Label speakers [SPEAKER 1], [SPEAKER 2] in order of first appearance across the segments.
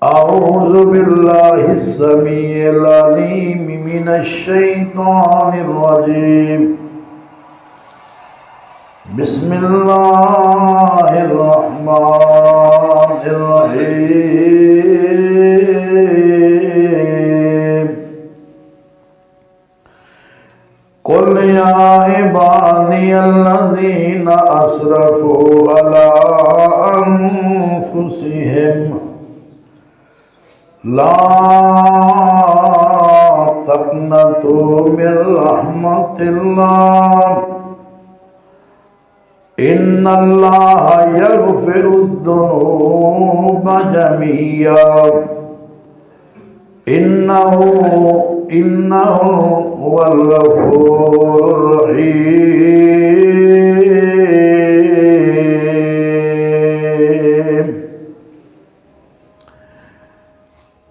[SPEAKER 1] अऊज़ु बिल्लाहिस समीइल अलीम मिनश शैतानिर रजीम। बिस्मिल्लाहिर रहमानिर रहीम। कुल या इबादियल्लज़ीना असरफ़ू अला अन्फुसिहिम ला तक़नतू मिन रहमतिल्लाह इन्नल्लाहा यग़फ़िरुज़्ज़ुनूबा जमीआ इन्नहु हुवल गफ़ूरुर रहीम।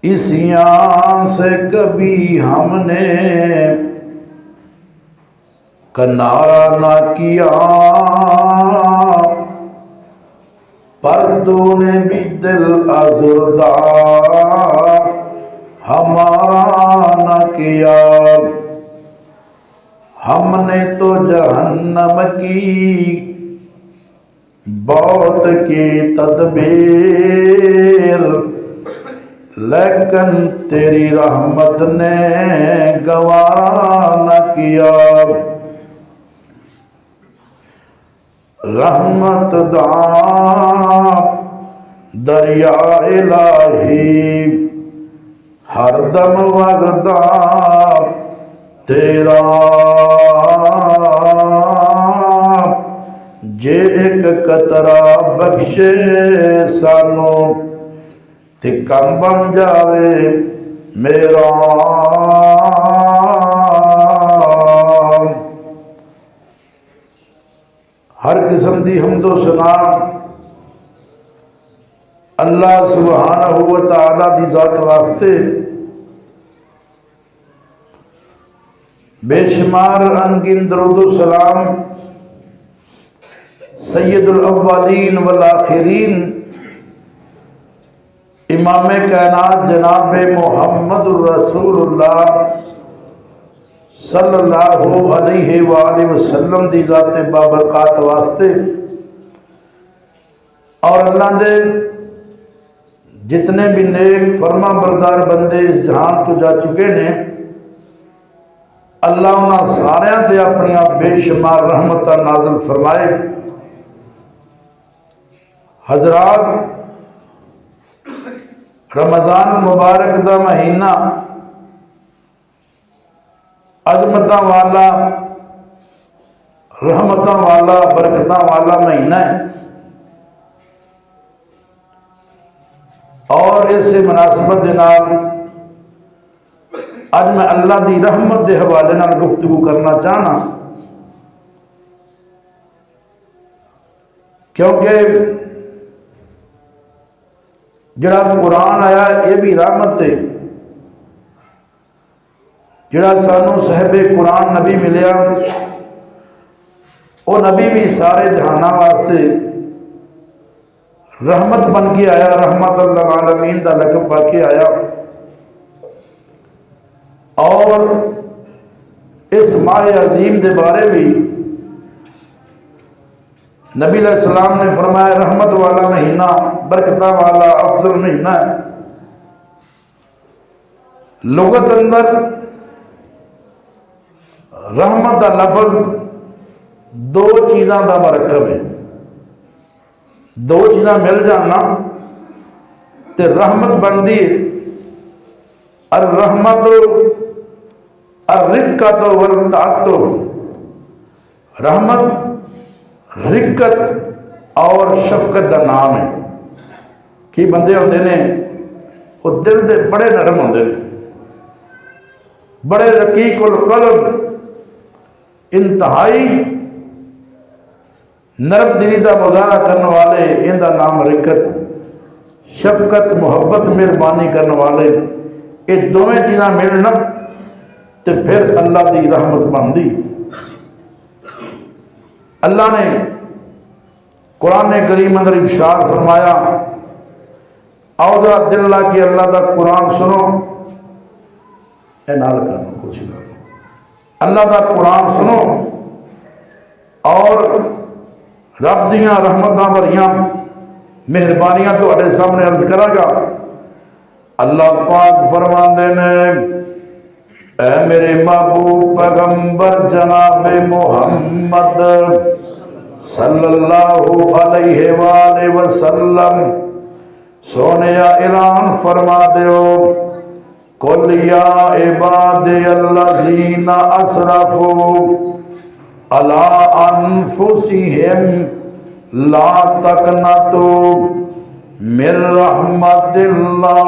[SPEAKER 1] इस यहाँ से कभी हमने किनारा ना किया, पर तूने भी दिल अज़ुर्दा हमारा न किया। हमने तो जहन्नम की बहुत की तदबीर, लेकिन तेरी रहमत ने गवारा न किया। रहमत दा दरिया इलाही हरदम वगदा तेरा, जे एक कतरा बख्शे सानू ते कम बन जावे मेरा। हर किस्म दी हम्दो सना अल्लाह सुब्हानहू व तआला दी ज़ात वास्ते। बेशुमार अनगिन दरूद सलाम सैयदुल अव्वलीन वल आखिरीन इमाम कायनात जनाब मुहम्मदुर रसूलुल्लाह सल्लल्लाहु अलैहि वसल्लम दी ज़ात बाबरकात वास्ते और अल्लाह दे जितने भी नेक फरमा बरदार बंदे इस जहान तो जा चुके ने, अल्लाह उन्होंने सारियां ते अपनी बेशुमार रहमत नाज़िल फरमाए। हजरात, रमज़ान मुबारक दा महीना अजमत वाला, रहमत वाला, बरकत वाला महीना है और इस मुनासबत के नाल अज मैं अल्लाह की रहमत के हवाले नाल गुफ्तगू करना चाहना, क्योंकि जड़ा कुरान आया ये भी रहमत है। जड़ा सानू साहिबे कुरान नबी मिलिया वो नबी भी सारे जहाना वास्ते रहमत बन के आया, रहमत लिल आलमीन का लक़ब पा के आया। और इस माह अजीम के बारे भी नबी अलैहिस्सलाम ने फरमाया रहमत वाला महीना, बरकत वाला अफजल महीना है। लुगत अंदर रहमत का लफज दो चीज़ों का मरकब है। दो चीज़ां मिल जाना तो रहमत बनती है। अर रहमत रिक्कत वल तातुफ, रहमत रिक्कत और शफकत का नाम है। कि बंदे होंदे ने वो दिल दे बड़े नरम होंदे ने, बड़े रकीकुल कल्ब, इंतहाई नरम दिली का मुजाहरा करने वाले, इनका नाम रिक्कत, शफकत, मुहब्बत, मेहरबानी करने वाले। ये दोवें चीज़ां मिलना तो फिर अल्लाह की रहमत बनती। अल्लाह ने कुरान करीम अंदर इरशाद फरमाया आओ दिल ला के अल्लाह का कुरान सुनो, ए नाल कर कुर्सी अल्लाह का कुरान सुनो और रब दियां रहमतां भरियां मेहरबानियां तुहाडे सामने अर्ज करांगा। अल्लाह पाक फरमांदे ने, ऐ मेरे महबूब पैगंबर जनाब मुहम्मद सल्लल्लाहु अलैहि वसल्लम सोने ऐलान फरमा दो, कुल या इबादी अल्लज़ीना असरफू अला अनफुसिहिम ला तकनतू मिर रहमतिल्लाह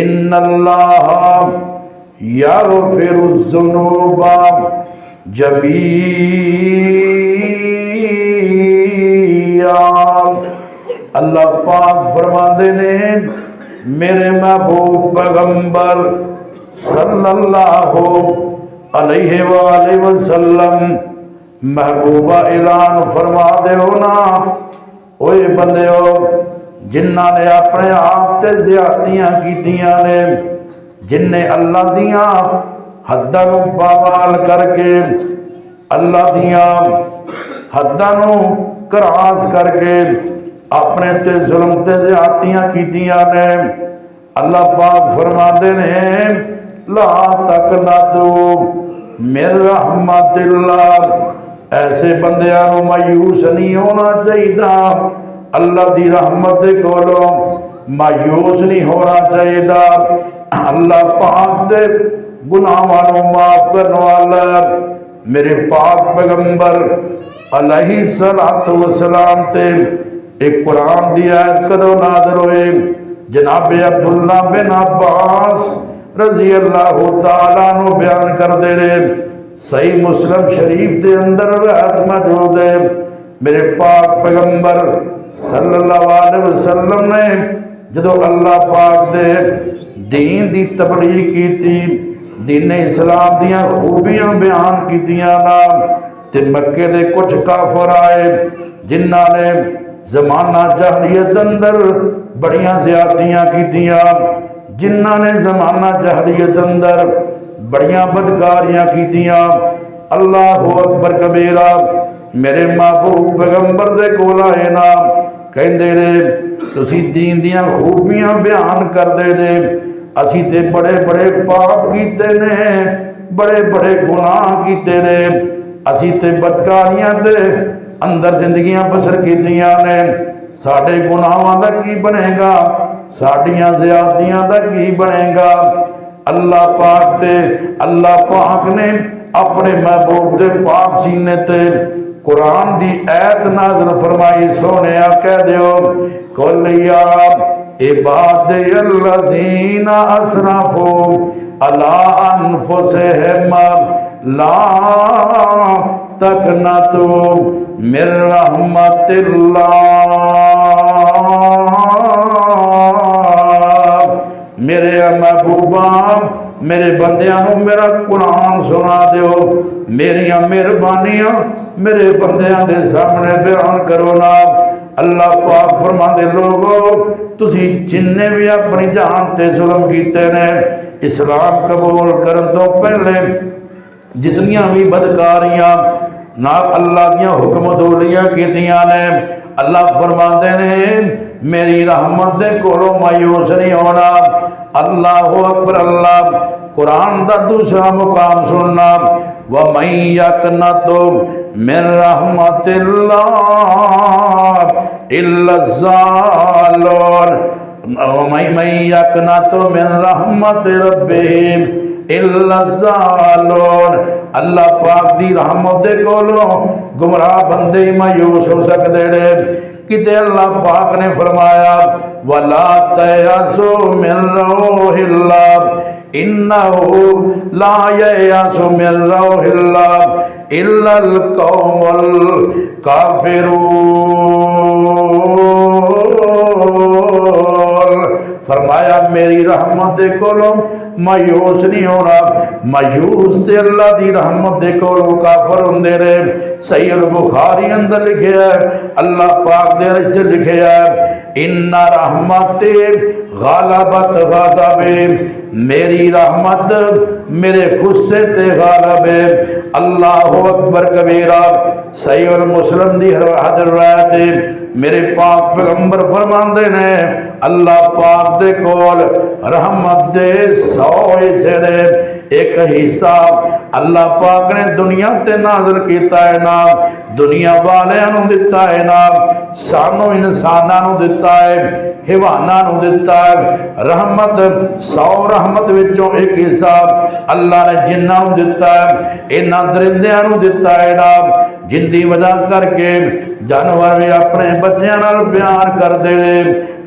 [SPEAKER 1] इन्नल्लाह यग़फिरुज़्ज़ुनूबा जमीआ। अल्लाह पाक फरमाते ने, मेरे महबूब पैगंबर सल्लल्लाहु अलैहि वसल्लम महबूबा ऐलान फरमा दो ना, ओए बंदेओ जिन्ना ने अपने आप ते ज़्यादतियां कीतियां ने, जिन्ने अल्लाह दियां हद्दां नूं पामाल करके अल्लाह दियां हद्दां नूं क्रॉस करके अपने ते जुल्म ते ज़्यादतियां कीतियां ने, अल्लाह पाक फरमाते ने, ला तकनतू मिर रहमतिल्लाह। ऐसे बंदियां नूं मायूस नहीं होना चाहिए, अल्लाह दी रहमत दे कोलों मायूस नहीं होना चाहिए। अल्लाह पाक दे गुनाहां नूं माफ करने वाला मेरे पाक पैगंबर अलैहि सलातो वसलाम ते एक कुरान दी आयत कदों नाज़िल होए, जनाब अब्दुल्ला बिन अब्बास रजी अल्लाह तआला अन्हु बयान करते रहे, सही मुस्लिम शरीफ के अंदर रिवायत मौजूद है, मेरे पाक पैगंबर सल्लल्लाहु अलैहि वसल्लम ने जदों अल्लाह पाक दे दीन दी तबलीग की थी, दीन इस्लाम दियां खूबियां बयान कीतियां ना, ते मक्के दे कुछ काफर आए जिन्हां ने जमाना जहलियत अंदर बड़ियां ज़्यादतियां कीतियां, जिन्हां ने जमाना जहलियत अंदर बड़ियां बदकारियां कीतियां। अल्लाहु अकबर कबीरा। मेरे महबूब पैगंबर दे कोल आए ना, कहंदे ने तुसी दीन दियां खूबियां बयान करदे जे, असी ते बड़े बड़े पाप कीते ने, बड़े बड़े गुनाह कीते ने, असी ते बदकारियां ते अंदर जिंदगियां बसर कीतियां ने, साडे गुनाहां दा की बनेगा, साडियां ज़्यादतियां दा की बनेगा। अल्लाह पाक ने अपने महबूब दे पाक सीने ते कुरान दी ऐत नाज़िल फरमाई, सोने कह दियो, कुल या इबादी अल्लज़ीना असरफू अला अनफुसिहिम ला तकनतू मिर रहमतिल्लाह। मेरे महबूबा मेरे बंदियां नूं मेरा कुरान सुना दिओ, मेरियां मेहरबानियां मेरे बंदियां दे सामने बयान करो ना। अल्लाह पाक फरमांदे, लोगो तुसी जिन्ने भी अपनी जान ते जुल्म कीते ने, इस्लाम कबूल करन तो पहले जितनियां भी बदकारियां ना अल्लाह दियां हुक्म दोलियां कीतियां ने, अल्लाह फरमाते ने मेरी रहमत दे कोलों मायूस नहीं होना। अल्लाहु अकबर। अल्लाह कुरान दा दूसरा मुकाम सुनना, व मैं यकनतु मिन रहमतिल्लाह इल्ला ज़ालिम, मैं यकनतु मिन रहमत रब्बिहिम इल्ला ज़ालिम। अल्लाह पाक दी रहमत दे कोलों गुमराह बंदे मायूस हो सकते ने। किते अल्लाह पाक ने फरमाया, वला तयसु मिन रौहिल्लाह इन्नहु ला ययसु मिन रौहिल्लाह इल्लल कौमुल काफिरून। फरमाया मेरी रहमत दे कोलों मायूस नहीं होना। मायूस ते अल्लाह दी रहमत दे कोलों काफर हुंदे ने। सहीह बुखारी अंदर लिखे है, अल्लाह पाक दे रिश्ते लिखे है, इन्ना रहमते गालबत गाज़बे, मेरी रहमत मेरे गुस्से ते गालब है। अल्लाहु अकबर कबीरा। सहीह मुस्लिम दी रिवायत है, मेरे पाक पैगंबर फरमांदे ने अल्लाह पाक दे कोल रहमत दे 100 हिस्से ने, एक हिस्सा अल्लाह पाक ने दुनिया ते नाज़िल कीता है ना, दुनिया वालियां नूं दिता है ना, सानू इंसानां नूं दिता है, हिवाना नूं दिता है। रहमत 100 रहमत विचों एक हिस्सा अल्लाह ने जिन्नां नूं दिता है, इन्हां दरिंदियां नूं दिता है ना, जिंदी वजह करके जानवर भी अपने बच्चों नाल प्यार करते रहे,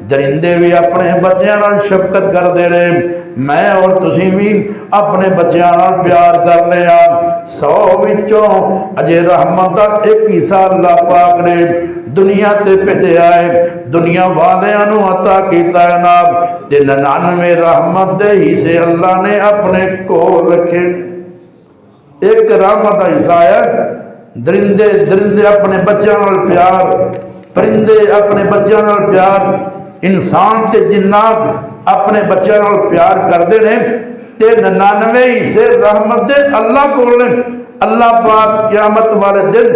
[SPEAKER 1] दरिंदे भी अपने बच्चों नाल शफकत करते रहे। मैं और तुसीं भी अपने बच्चों नाल प्यार करने आ। 100 विचों अजे रहमत का एक हिस्सा अल्लाह पाक ने दुनिया ते भेजा है, दुनिया वालियां नूं अता कीता है ना, ते 99 रहमत दे हिस्से अल्लाह ने अपने कोल रखे। एक रहमत का हिस्सा है दरिंदे, दरिंदे अपने बच्चों नाल प्यार, परिंदे अपने बच्चों नाल प्यार, इंसान ते जिन्नात अपने बच्चों नाल प्यार करते हैं। ते 99 हिस्से रहमत दे अल्लाह कोल ने। अल्लाह पाक क़यामत वाले दिन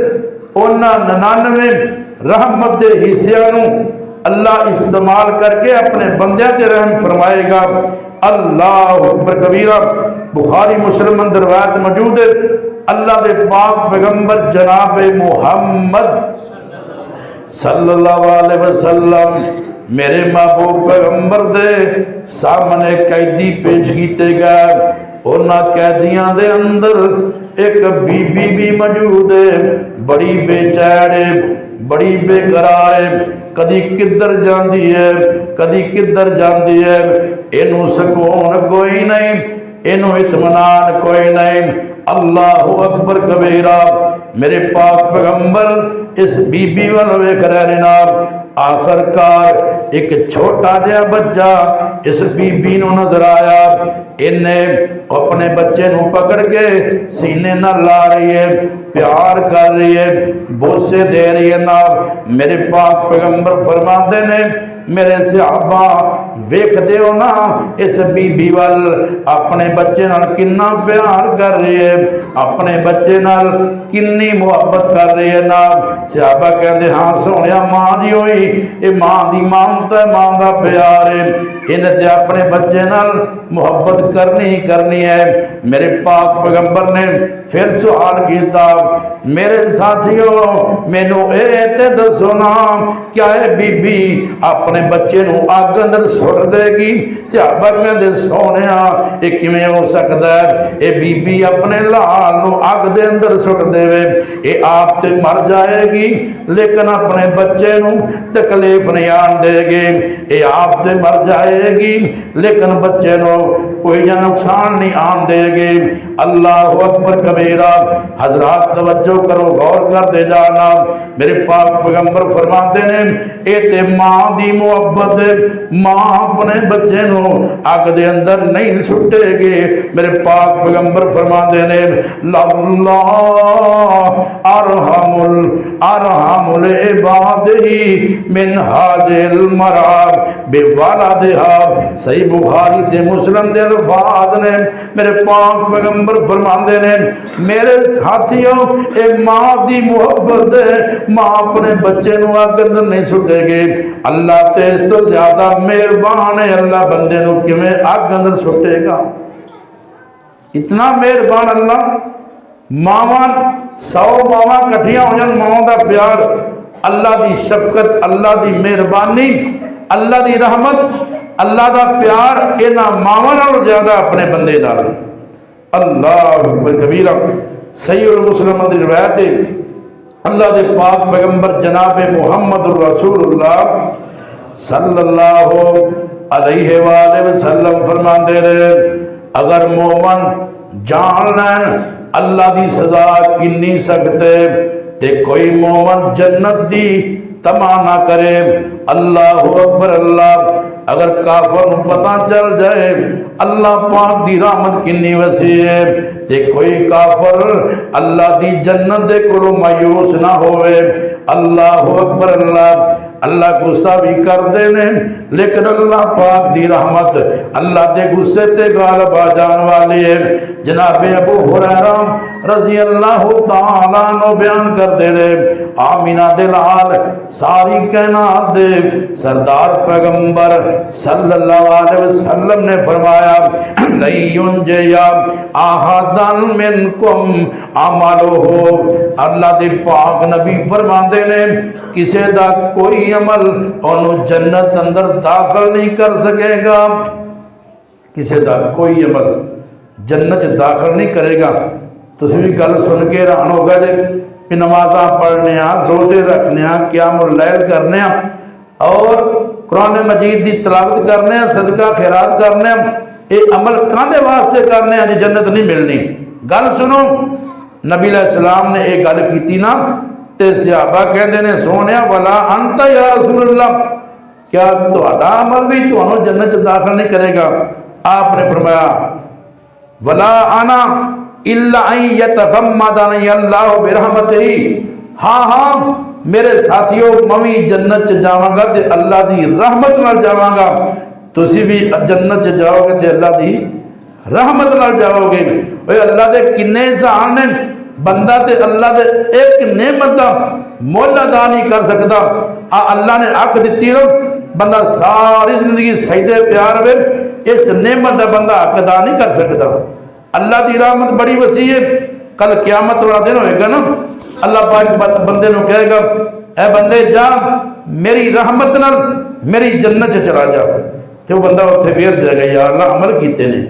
[SPEAKER 1] उन्हां 99 रहमत दे हिस्सियां नूं अल्लाह इस्तेमाल करके अपने बंदियां ते रहम फरमाएगा। अल्लाह अकबर कबीरा। बुखारी मुस्लिम अंदर रिवायत मौजूद है, अल्लाह दे पाक पैगंबर जनाब मुहम्मद सल्लल्लाहु अलैहि वसल्लम मेरे महबूब पैगंबर दे सामने कैदी पेश किए गए। उन्हां कैदियां दे अंदर एक बीबी भी मौजूद है, बड़ी बेचैन है, बड़ी बेकरार है, कदी किधर जाती है, कदी किधर जाती है, इनू सुकून कोई नहीं, इनू इत्मीनान कोई नहीं। अल्लाहु अकबर कबीरा। मेरे पाक पैगंबर इस बीबी वाल वेख रहे ना, आखिरकार एक छोटा जहा बच्चा इस बीबी नूं नजर आया, इन्हें अपने बच्चे नूं पकड़ के सीने ना ला रही है, प्यार कर रही है, बोसे दे रही है ना। मेरे पाक पैगंबर फरमाते ने मेरे सहाबा वेखदे हो ना इस बीबी वाल अपने बच्चे नाल किन्ना प्यार कर रही है, अपने बच्चे नाल किन्नी मुहब्बत कर रही है ना। सहाबा कहते हाँ सोनिया मां दी होई, ये मां दी ममता, मां दा प्यार है, इन्हें ते अपने बच्चे नाल मुहब्बत करनी ही करनी है। मेरे पाक पैगंबर ने फिर सवाल किया, मेरे साथियों मैनू ये ते दसो ना, क्या है बीबी अपने बच्चे नूं अग अंदर सुट देगी? सहाबा कहते सोनिया ये किवें हो सकता है, ये बीबी अपने लाल नूं अग दे अंदर सुट देवे, ये आप ते मर जाएगी लेकिन अपने बच्चे नूं तकलीफ नहीं आन देगी, ये आप ते मर जाएगी लेकिन बच्चे नूं कोई नुकसान नहीं आन देगी। अल्लाह अकबर कबीरा। हजरात तवज्जो करो, गौर करते जाना। मेरे पाक पैगंबर फरमाते ने ये ते मां दी मुहब्बत है, मां अपने बच्चे नूं अग दे अंदर नहीं सुटेगी। मेरे पाक पैगंबर फरमाते ने लल्लाह अरहमुल अरहमुल इबादिही मिन हाजिल मराब बिवालदिहा। सही बुखारी ते मुस्लिम दे अल्फाज ने। मेरे पाक पैगंबर फरमाते ने मेरे साथियों ये मां दी मुहब्बत है, मां अपने बच्चे नूं अग अंदर नहीं सुटेगी। अल्लाह तो इस तो ज्यादा मेहरबान है, अल्लाह बंदे नूं किवें अग अंदर सुटेगा? इतना मेहरबान अल्लाह। मावां 100 मावां कट्ठियां हो जान, मावां दा प्यार, अल्लाह दी शफकत, अल्लाह दी मेहरबानी, अल्लाह दी रहमत, अल्लाह दा प्यार इन्हां मावां नालों ज्यादा अपने बंदे नाल। अल्लाह अकबर कबीरा। सहीह मुस्लिम दी रिवायत है, अल्लाह दे पाक पैगंबर जनाब मुहम्मद रसूलुल्लाह सल्लल्लाहु अलैहि वसल्लम फरमाते रहे, अगर मोमन जान लैन अल्लाह दी सजा किन्नी सख्त है ते कोई मोमन जन्नत दी तमा ना करे। अल्लाह अकबर। अल्लाह अगर काफर नूं पता चल जाए अल्लाह पाक दी रहमत किन्नी वसी है ते कोई काफर अल्लाह दी जन्नत दे कोलों मायूस ना होवे। अल्लाह अकबर। अल्लाह अल्लाह गुस्सा भी करते हैं लेकिन अल्लाह पाक दी रहमत अल्लाह के गुस्से ते गालिब आ जाने वाली है। जनाब अबू हुरैरा रजी अल्लाह तआला अन्हु बयान करते रहे आमीना दे लाल सारी कायनात दे सरदार पैगंबर सल्लल्लाहु अलैहि वसल्लम ने फरमाया लयुनजया अहदन मिनकुम अमलुहु। अल्लाह दे पाक नबी फरमाते ने किसी दा कोई अमल उन्होंने जन्नत अंदर दाखिल नहीं कर सकेगा। किसी का कोई अमल जन्नत दाखिल नहीं करेगा। तुम भी गल सुन के हैरान हो गए कि नमाजा पढ़ने रोजे रखने क़यामुल लैल करने और कुरान मजीद की तलावत करने सदका खैरात करने ये अमल काहदे वास्ते करने जो जन्नत नहीं मिलनी। गल सुनो नबी अलैहिस्सलाम ने यह गल की ना ते सहाबा कहते ने सोने वाला अंत या रसूल अल्लाह क्या तुहाडा अमल भी तुहानू जन्नत दाखिल नहीं करेगा। आपने फरमाया वला आना इल्ला अन यतगम्मदनी अल्लाह बिरहमतिही। हाँ हाँ मेरे साथियों मैं भी जन्नत च जावांगा ते अल्लाह दी रहमत नाल जावांगा। तुसी भी जन्नत च जाओगे ते अल्लाह दी रहमत नाल जाओगे। ओए अल्लाह दे किन्ने एहसान ने बंदा ते अल्लाह दे एक नेमत दा मुल अदा नहीं कर सकता। अल्लाह ने अख दी ना बंदा सारी जिंदगी सजदे प्यार वे इस नेमत का बंदा हक अदा नहीं कर सकता। अल्लाह की रहमत बड़ी वसी है। कल क्यामत वाला दिन होएगा ना अल्लाह पाक बंदे नूं कहेगा ऐ बंदे जा मेरी रहमत नाल मेरी जन्नत च चला जा। तो बंदा उत्थे वेर जाएगा यार अल्लाह अमल कीते ने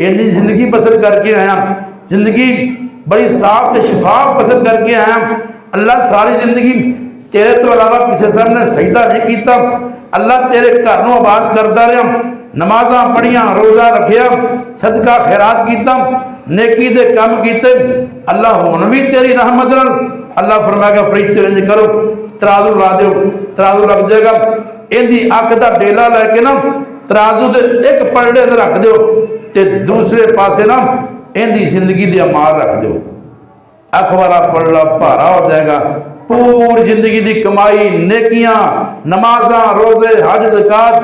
[SPEAKER 1] इन्नी जिंदगी बसर करके आया जिंदगी बड़ी साफ ते शफाफ बसर करके आया। अल्लाह सारी जिंदगी तेरे तो अलावा किसी सामने सजदा नहीं किया। अल्लाह तेरे घर नूं आबाद करता रहा नमाजा पढ़िया रोज़ा रखिया सदका खैरात किया नेकी दे काम किए। अल्लाह हुण भी तेरी रहमत नाल अल्लाह फरमाएगा फरिश्ते इंज करो तराजू ला दो तराजू लग जाएगा। इहदी अख का डेला लैके ना तराजू दे एक पलड़े ते रख दो ते दूसरे पासे ना इहदी जिंदगी दे अमाल रख दो। अख वाला पलड़ा भारा हो जाएगा। पूरी जिंदगी की कमाई नेकियां नमाजा रोजे हज ज़कात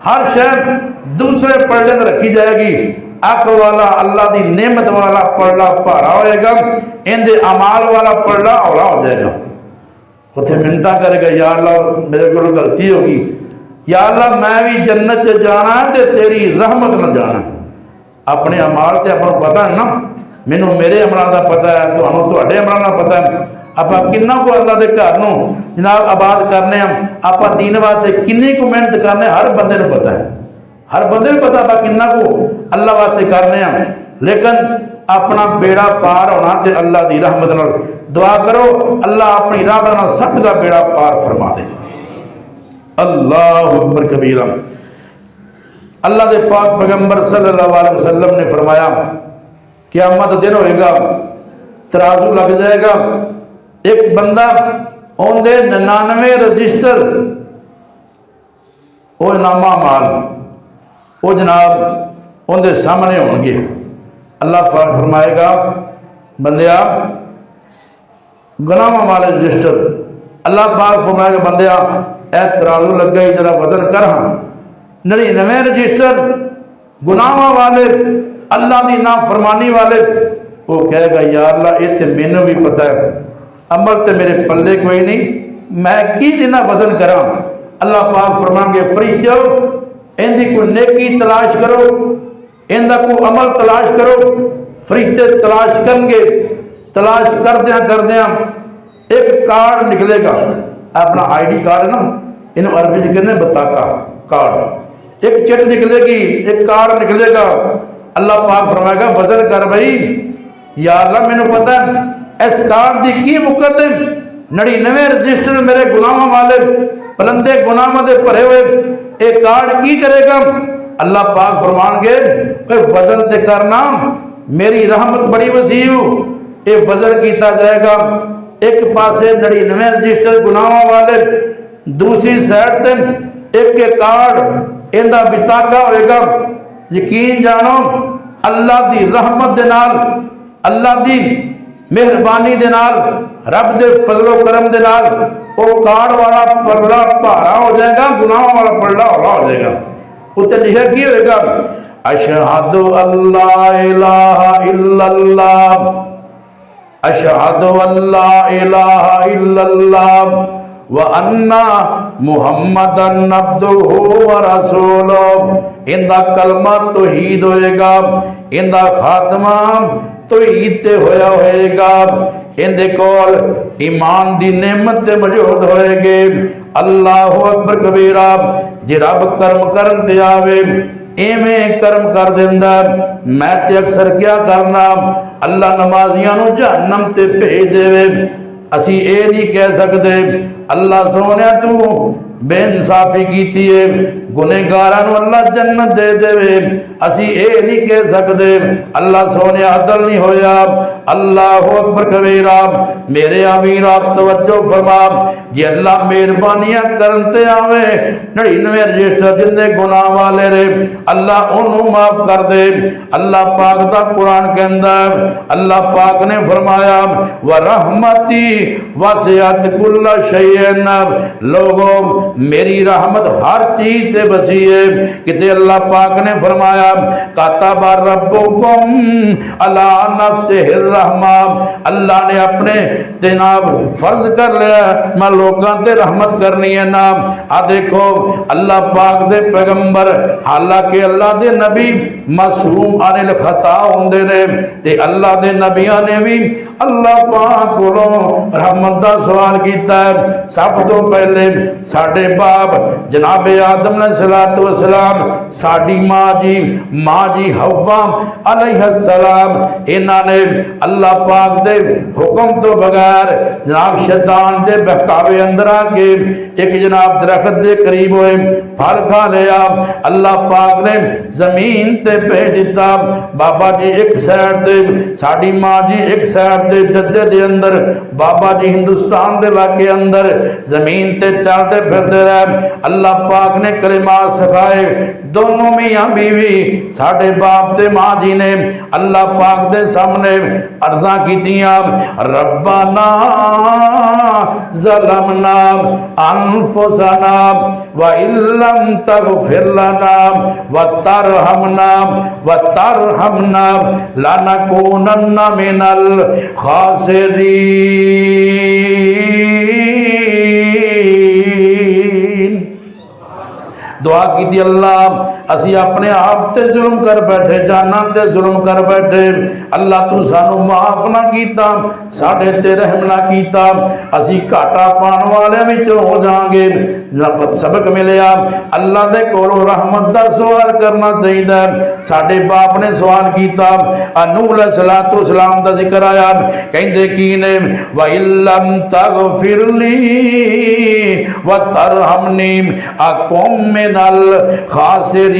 [SPEAKER 1] हर शय दूसरे पलड़े में रखी जाएगी। अख वाला अल्लाह की नेमत वाला पलड़ा भारा होएगा इनके अमाल वाला पलड़ा हौला हो जाएगा। उत्थे मिन्नता करेगा या अल्लाह मेरे को गलती होगी या अल्लाह मैं भी जन्नत च जाना ते तेरी रहमत न जाना। अपने अमाल ते आपको पता है ना मैनू मेरे अमलों का पता है तुहानू तुहाडे अमलों का पता है। आप किन्ना को अल्लाह के घर नूं जनाब आबाद करने आप दीन वास्ते किन्नी को मेहनत करने हर बंदे नूं पता है। हर बंदे नूं पता आप किन्ना को अल्लाह वास्ते करने लेकिन अपना बेड़ा पार होना ते अल्लाह की रहमत नाल दुआ करो अल्लाह अपनी रहमत नाल सब दा बेड़ा पार फरमा दे। अल्लाहु अकबर कबीरा। अल्लाह के पाक पैगंबर सल्लल्लाहु अलैहि वसल्लम ने फरमाया क़यामत दिन होएगा तराजू लग जाएगा। एक बंदा ओंदे 99 रजिस्टर वो इनामा माल वो जनाब उनके सामने होंगे। अल्लाह पाक फरमाएगा बंदिया गुनाहों वाले रजिस्टर अल्लाह पाक फरमाएगा बंदिया ए तराजू लग गई जरा वजन कर। हाँ 99 रजिस्टर गुनाहों वाले अल्लाह की नाफरमानी वाले। वो कहेगा या अल्लाह ये तो मैनू भी पता है अमल तो मेरे पल्ले कोई नहीं मैं की जिन्ना वजन करा। अल्लाह पाक फरमाएंगे फरिश्ते इनकी कोई नेकी तलाश करो इनका कोई अमल तलाश करो। फरिश्ते तलाश करेंगे तलाश करद्या एक कार्ड निकलेगा अपना ID कार्ड ना इन अरबी च कहते बताका कार्ड। एक चिट निकलेगी एक कार्ड निकलेगा। अल्लाह पाक फरमाएगा वजन कर भाई या अल्लाह मैनू पता है इस कार्ड की की वकत है 99 रजिस्टर मेरे गुनाहों वाले पलंदे गुनाहों के भरे हुए एक कार्ड की करेगा। अल्लाह पाक फरमानगे वजन ते करना मेरी रहमत बड़ी वसी हो ये वजन किया जाएगा। एक पासे 99 रजिस्टर गुनाहों वाले दूसरी साइड ते एक कार्ड इनका बिताका होएगा। यकीन जानो अल्लाह की रहमत दे नाल, अल्लाह की मेहरबानी दे नाल, रब दे फजलो करम दे नाल वो कार्ड वाला पल्ला भारा हो जाएगा, गुनाह वाला पल्ला हौला हो जाएगा। उत्ते लिखा की होएगा, अशहदु अल्ला इलाहा इल्लल्लाह, अशहदु अल्ला इलाहा इल्लल्लाह व अन्ना मुहम्मदन अब्दुहु व रसूलुहु। इंदा कलमा तौहीद होएगा, इंदा खात्मा तौहीद ते होया होएगा, इंदे कोल ईमान दी नेमत ते मौजूद होएगी। अल्लाहु अकबर कबीरा। जे रब कर्म करन ते आवे इवें कर्म कर देंदा। मैं ते अक्सर क्या करना, अल्लाह नमाजियां नूं जहन्नम ते भेज देवे, असी ये नहीं कह सकते अल्लाह सोने तू बेइंसाफी की है, गुनेगारां नूं अल्लाह जन्नत दे देवे, असी ये नहीं कह सकते अल्लाह सोने अदल नहीं होया। अल्लाह अकबर कबीरा। मेरे अमीर आप तवज्जो फरमा, जे अल्लाह मेहरबानियां करते आवे 99 रजिस्टर जिंदे गुनाह वाले रे अल्लाह उन्होंने माफ कर दे। अल्लाह पाक दा कुरान कहंदा, अल्लाह पाक ने फरमाया व रहमती वसिअत कुल्ल शैइन। लोगों मेरी रहमत हर चीज ते बसी है। किते अल्लाह पाक ने फरमाया कातबा रब्बुकुम अला नफ्सिहिर रहमा, अल्लाह ने अपने जनाब फर्ज कर लिया मैं लोगों ते रहमत करनी है ना। आ देखो अल्लाह पाक दे पैगंबर, हालांकि अल्लाह दे नबी मासूम अनिल खता होंदे ने ते अल्लाह दे नबियां ने भी अल्लाह पाक कोलों रहमत दा सवाल कीता है। सब तो पहले साडे बाप जनाब आदम अलैहिस्सलातु वस्सलाम, साडी माँ जी हव्वा अलैहिस्सलाम, इन्हां ने अल्लाह पाक दे हुक्म तो बगैर जनाब शैतान दे बहकावे अंदर आके एक जनाब दरख्त के करीब होए, फल खा लिया। अल्लाह पाक ने जमीन ते भेज दिता। बाबा जी एक साइड ते, साडी माँ जी एक साइड ते जद्दे दे अंदर, बाबा जी हिंदुस्तान दे इलाके अंदर जमीन ते चलते फिरते रहे। अल्लाह पाक ने कलिमा सिखाए, दोनों मियाँ बीवी साडे बाप ते माँ जी ने अल्लाह पाक दे सामने अर्जा कीतियां, रब्बाना ज़लमना अनफुसना व इल्लम तगफिर लना व तरहमना लनकूनन्ना मिनल खासिरीन। दुआ की थी अल्लाह असी अपने आप ते जुल्म कर बैठे, जाना ते जुल्म कर बैठे, अल्लाह तू सानू माफ ना कीता, साडे ते रहम ना कीता, असी घाटा पाने वाले विचों हो जाएंगे। सबक मिलिया अल्लाह दे कोलों रहमत दा सवाल करना चाहिए। साडे बाप ने सवाल कीता, नूह अलैहिस्सलातु वस्सलाम दा जिक्र आया, कहंदे की ने व इल्लम तगफिरली व तरहमनी अकुम मिनल खासिरीन।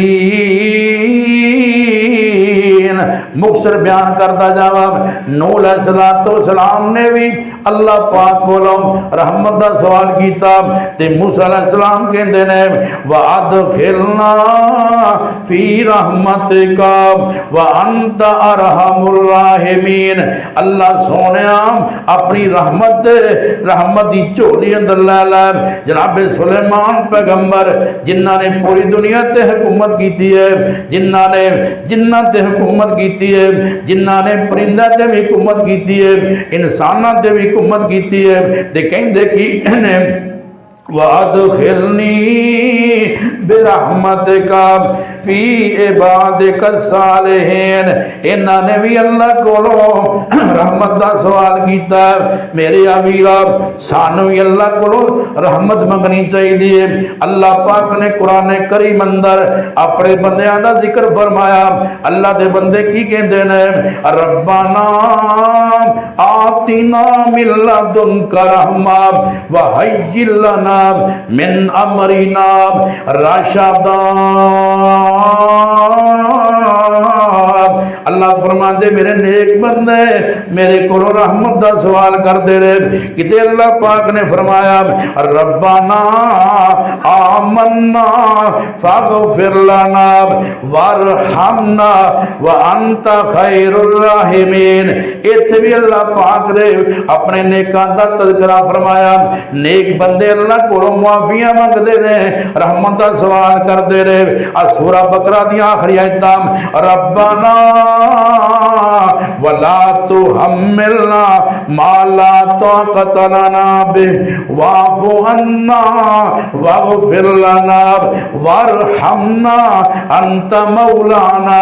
[SPEAKER 1] मुक्सर बयान करता जावा, नूह अलैहिस्सलातु वस्सलाम ने भी अल्लाह पाक कोलों रहमत दा सवाल कीता ते मूसा अलैहिस्सलाम कहंदे ने वअदखिलना फी रहमतिका व अंत अरहमुर राहिमीन। अल्लाह सोनिया अपनी रहमत दी झोली अंदर लै लै। जनाब सुलेमान पैगंबर जिन्हां ने पूरी दुनिया ते हुकूमत की है, जिन्हां ने जिन्ना ते हुकूमत की है, जिन्हां ने परिंदा ते भी हुकूमत की है, इंसानां ते भी हुकूमत की है, ते कहंदे कि वअदखिलनी बिरहमतिका फी इबादिका सालिहीन। इन्हां ने भी अल्लाह कोलों रहमत दा सवाल कीता। मेरे अमीरा सानू भी अल्लाह कोलों रहमत मंगनी चाहिए। अल्लाह पाक ने कुरान करीम अंदर अपने बंदियां दा जिक्र फरमाया। अल्लाह दे बंदे की कहंदे ने, रब्बाना आतिना मिन लदुनका रहमा व हय्यि लना मिन अमरिना रशदा। अल्लाह फरमाते मेरे नेक बंदे मेरे को रहमत का सवाल करते रहे। किते अल्लाह पाक ने फरमाया रब्बाना आमन्ना फागफिर लना वरहमना व अंता खैरुर राहिमीन। इत्थे भी अल्लाह पाक ने अपने नेकां दा तज़किरा फरमाया। नेक बंदे अल्लाह कोलों मुआफियां मंगदे ने, रहमत दा सवाल करदे ने। आ सूरा बकरा दी आखिरी आयतां रब्बाना वला तुहम्मिलना मा ला ताक़त लना बिहि वाफ़ु अन्ना वग़फ़िर लना वरहमना अंत मौलाना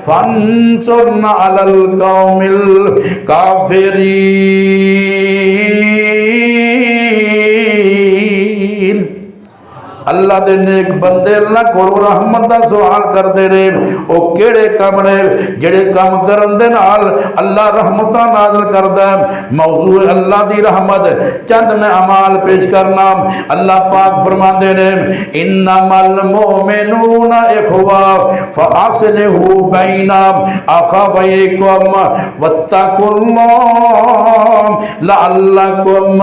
[SPEAKER 1] फंसुरना अलल कौमिल काफिरीन। अल्लाह दे नेक बंदे अल्लाह कोलों रहमत दा सवाल करते रहे। वो केड़े काम ने जेड़े काम करन दे नाल अल्लाह रहमतां नाज़िल करदा है। मौजू अल्लाह दी रहमत चंद मैं अमाल पेश करना। अल्लाह पाक फरमाते ने इन्नमल मोमिनूना इखवा फअस्लिहू बैना अखवैकुम वत्तकुल्लाह लअल्लकुम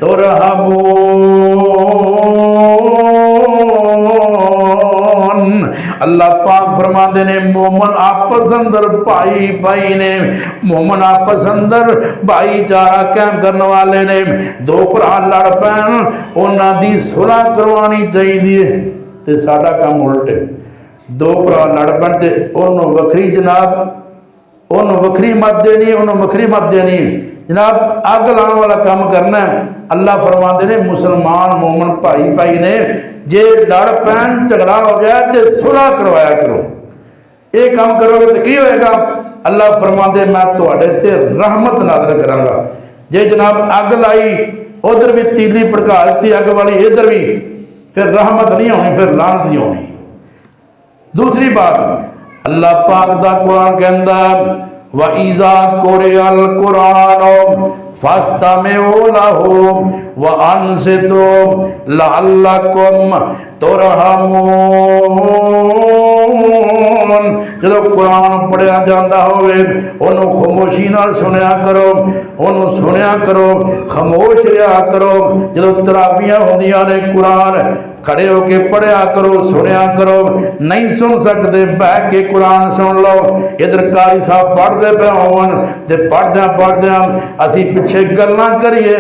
[SPEAKER 1] तुरहमून। अल्लाह पाक फरमाते ने मोमन आपस अंदर भाई भाई ने, मोमन आपस अंदर भाईचारा कायम करने वाले ने। दो भरा लड़ पैन उन्हां दी सुलह करवानी चाहिए ते साडा काम उल्ट है। दो भरा लड़ पैन ते उन्होंने वखरी जनाब उन्होंने वखरी मत देनी, उन्होंने वखरी मत देनी जनाब अग लाने वाला काम करना है। अल्लाह फरमाते ने मुसलमान मोमन भाई भाई ने जे लड़ पैन झगड़ा हो गया तो सुलह करवाया करो। ये काम करोगे तो की होएगा? अल्लाह फरमाते मैं तुहाडे ते रहमत नाज़िल करांगा। जे जनाब अग लाई उधर भी तीली भड़का दी अग वाली इधर भी, फिर रहमत नहीं होनी, फिर लानत ही होनी। दूसरी बात अल्लाह पाक दा कुरान कहंदा व इज़ा कुरिअल कुरान फस्तमिऊ लहू व अंसितू लअल्लकुम तुरहमून। जदों कुरान पढ़िया जाता होवे उन्होंने खामोशी नाल सुनिया करो, उन्होंने सुनिया करो, खामोश रहा करो। जदों तराबियां होंदियां ने कुरान खड़े होके पढ़िया करो, सुनिया करो। नहीं सुन सकते बह के कुरान सुन लो। इधर कारी साहब पढ़ते पे होवन ते पढ़द्या पढ़द्या असी पिछे गल्लां करिए,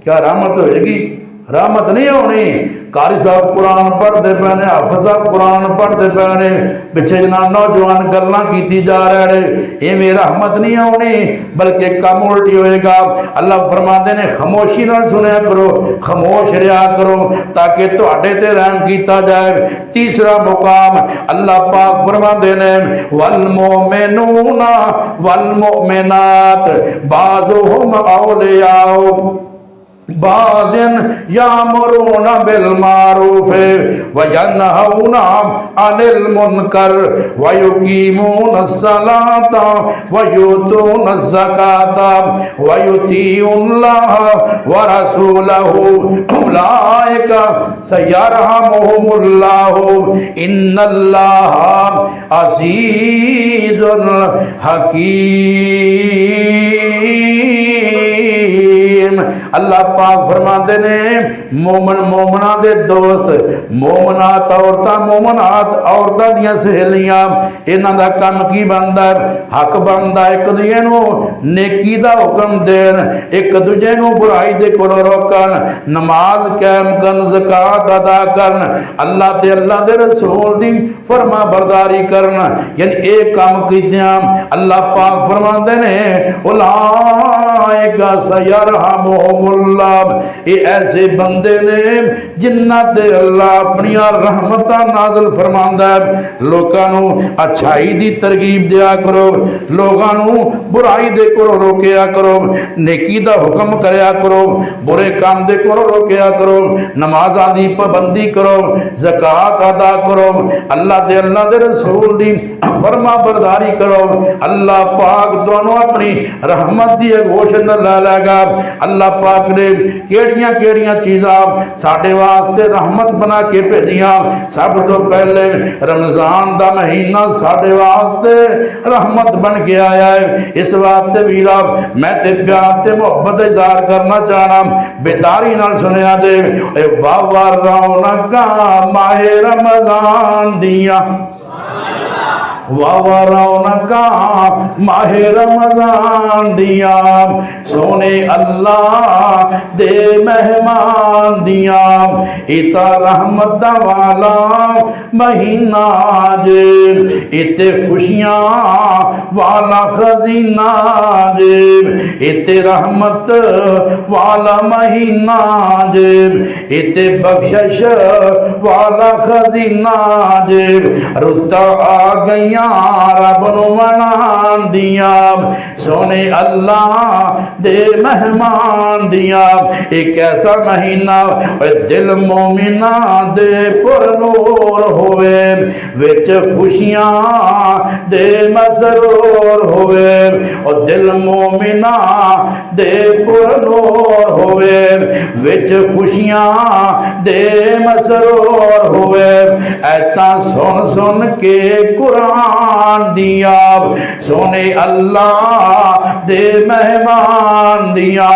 [SPEAKER 1] क्या रहमत होएगी? रहमत नहीं होनी। कारी साहब कुरान पढ़ते पे ने, हाफिज़ साहब कुरान पढ़ते पे ने, पिछे जना नौजवान गल्लां कीती जा रहे हैं, इवें रहमत नहीं होनी बल्कि कम उल्टी होएगा। अल्लाह फरमाते ने खामोशी नाल सुनिया करो, खामोश रहा करो ताकि तुहाडे ते रहम कीता जाए। तीसरा मुकाम अल्लाह पाक फरमाते ने वल मोमिनूना वल मोमिनात बाज़ुहुम औलियाउ बाज़िन यामुरूना बिल मारूफ व यनहौना अनिल मुनकर व युकीमूना सलाता व यूतूना ज़काता व युतीउल्लाह व रसूलहु उलाइका सयरहमुहुमुल्लाहु इन्नल्लाहा अज़ीज़ुल हकीम। अल्लाह पाक फरमाते ने मोमन मोमना दे दोस्त, मोमनात औरतां मोमनात औरतां दियां सहेलियां, इन्हां दा काम की बनदा है? हक बनदा एक दूजे नूं नेकी दा हुक्म देन, एक दूजे नूं बुराई दे कोलों रोकन, नमाज कायम करन, ज़कात अदा करन, अल्लाह ते अल्लाह दे रसूल दी फरमा बरदारी करन। यानी एक काम कीतियां अल्लाह पाक फरमाते ने उलाइका सयरहमुहुमुल्लाह। ये ऐसे बंदे ने जिन्हां ते अल्लाह अपनी रहमतां नाज़िल फरमांदा है। लोकां नूं अच्छाई दी तरगीब दिया करो, लोकां नूं बुराई दे कोलों रोकिया करो, नेकी दा हुक्म करया करो, बुरे काम दे कोलों रोकिया करो, नमाज़ां दी पाबंदी करो, ज़कात अदा करो, अल्लाह ते अल्लाह दे रसूल दी फरमा बरदारी करो। अल्लाह पाक दोनों अपनी रहमत दी घोषणा ला लेगा। अल्लाह अल्लाह पाक ने केड़ियां केड़ियां चीज़ां साडे वास्ते रहमत बना के भेजियां। सब तो पहले रमज़ान दा महीना साडे वास्ते रहमत बन के आया है। इस वास्ते वीरा मैं ते प्यार ते मोहब्बत इज़हार करना चाहना, बेदारी नाल सुनिया दे। वाह वाह रौनकां माहे रमज़ान दियां, वाह वाह रौनकां माहे रमज़ान दिया, सोने अल्लाह दे मेहमान दिया। इता रहमत वाला महीना जे, इते खुशियां वाला खजीना जे, इते रहमत वाला महीना जे, इते बख्शिश वाला खजीना जे। रुता आ गई रब नूं मनान दिया, सोने अल्लाह दे मेहमान दिया। एक ऐसा महीना दिल मोमिना दे पुरनूर होवे, विच खुशियां दे मसरूर होवे। और दिल मोमिना दे पुरनूर होवे, विच खुशियां दे मसरूर होवे। ऐता सुन सुन के कुरान दिया, सोने अल्लाह दे मेहमान दिया।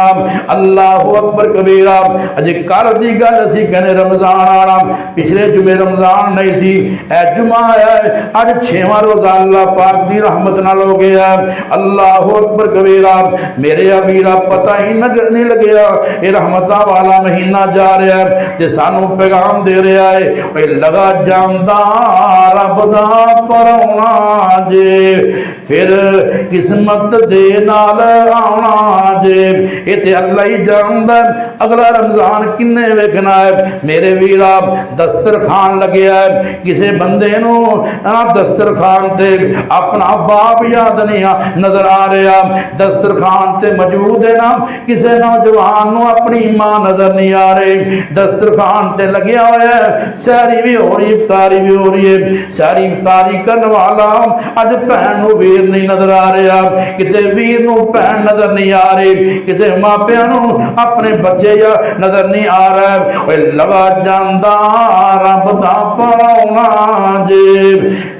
[SPEAKER 1] अल्लाहु अकबर कबीरा। अजे कल दी गल असीं कहने रमज़ान आना, पिछले जुमे रमज़ान नहीं सी, ऐ जुमा है। अज 6वां रोज़ा अल्लाह पाक दी रहमत नाल हो गया। अल्लाहु अकबर कबीरा। मेरे अमीरा पता ही नहीं लग्या ये रहमतां वाला महीना जा रहा है ते सानू पैगाम दे रहा है, लगा जांदा रब दा परौना जे, फिर किस्मत दे नाल आना जे। इते अल्लाह ही जानदा अगला रमज़ान किन्ने वेखना है। मेरे वीरा दस्तरखान लग्या है, किसी बंदे नू दस्तरखान ते अपना बाप याद नहीं नजर आ रहा, दस्तरखान ते मौजूद है ना, किसी नौजवान नू अपनी मां नजर नहीं आ रही। दस्तरखान ते लग्या होया है, सहरी भी हो रही, इफ्तारी भी हो रही है। सारी इफ्तारी करने वाला अज भैन नू वीर नहीं नजर आ रहा, किते वीर नू भैन नजर नहीं आ रही, किसी मापिया नू अपने बच्चे या नजर नहीं आ रहा। लगा जांदा रब दा परौना जे,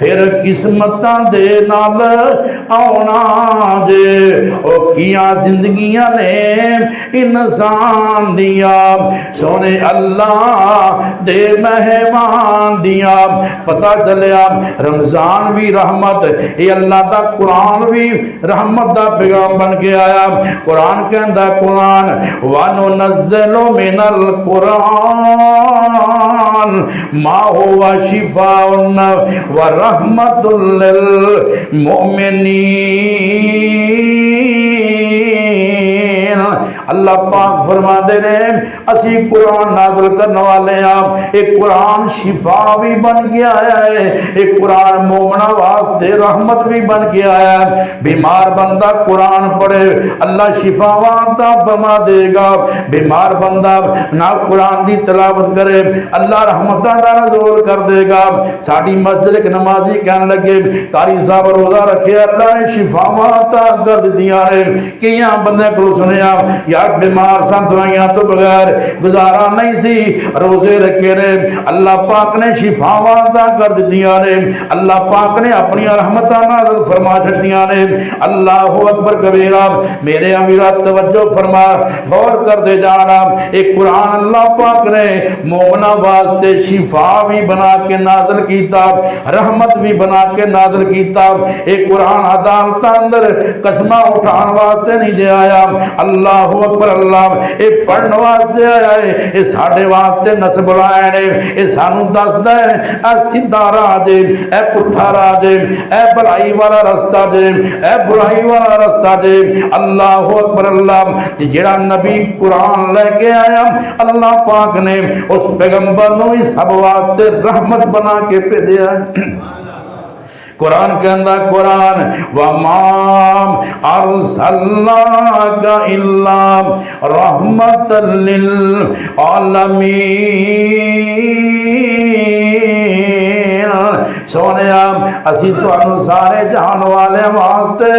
[SPEAKER 1] फिर किस्मतां दे नाल आउणा जे। ओ किया जिंदगियां ने इंसान दिया, सोने अल्लाह दे मेहमान दिया। पता चलिया रमज़ान भी रहमत, ये अल्लाह दा कुरान भी रहमत दा पैगाम बन के आया। कुरान कहंदा कुरान वनुनज़्ज़िलु मिनल कुरान मा हुवा शिफाउन व रहमतुल लिल मुमिनीन। अल्लाह पाक फरमाते ने असी कुरान नाज़िल करने वाले हैं, एक कुरान शिफा भी बन के आया है, एक कुरान मोमना वास्ते रहमत भी बन के आया है। बीमार बंदा कुरान पढ़े अल्लाह शिफा वाता फरमा देगा, बीमार बंदा ना कुरान की तलावत करे अल्लाह रहमतां दा नज़ूल कर देगा। साडी मस्जिद एक नमाजी कहन लगे कारी साहब रोजा रखे अल्लाह ने शिफा वाता कर दित्तियां ने। कई बंदे को सुनिया यार बीमार सा दवाइयां तो बगैर गुजारा नहीं सी, रोजे रखे ने अल्लाह पाक ने शिफा वाता कर दित्तियां ने, अल्लाह पाक ने अपनी रहमतां नाज़िल फरमा छड्डियां ने। अल्लाहु अकबर कबीरा। मेरे अमीरा तवज्जो फरमा, गौर कर दे जाना, एक कुरान अल्लाह पाक ने मोमना वास्ते शिफा भी बना के नाज़िल कीता, रहमत भी बना के नाज़िल कीता। एक कुरान अदालत अंदर कसमा उठाने वास्ते नहीं जे आया, अल्लाहु अकबर अल्लाह ये पढ़ने वास्ते आया है, ये साडे वास्ते नस्ब लाए ने, ये सानू दसदा है ए सीधा राह जे, ए पुट्ठा राह जे, ए भलाई वाला रास्ता जे, ए बुराई वाला रास्ता जे। अल्लाहु अकबर अल्लाह। जेड़ा नबी कुरान लेके आया अल्लाह पाक ने उस पैगंबर नू ही सब वास्ते रहमत बना के भेजा। कुरान कहंदा कुरान वमाम अरसलनाका इल्ला रहमतल लिल आलमीन। सोने असी तुहानू सारे जहान वाले वास्ते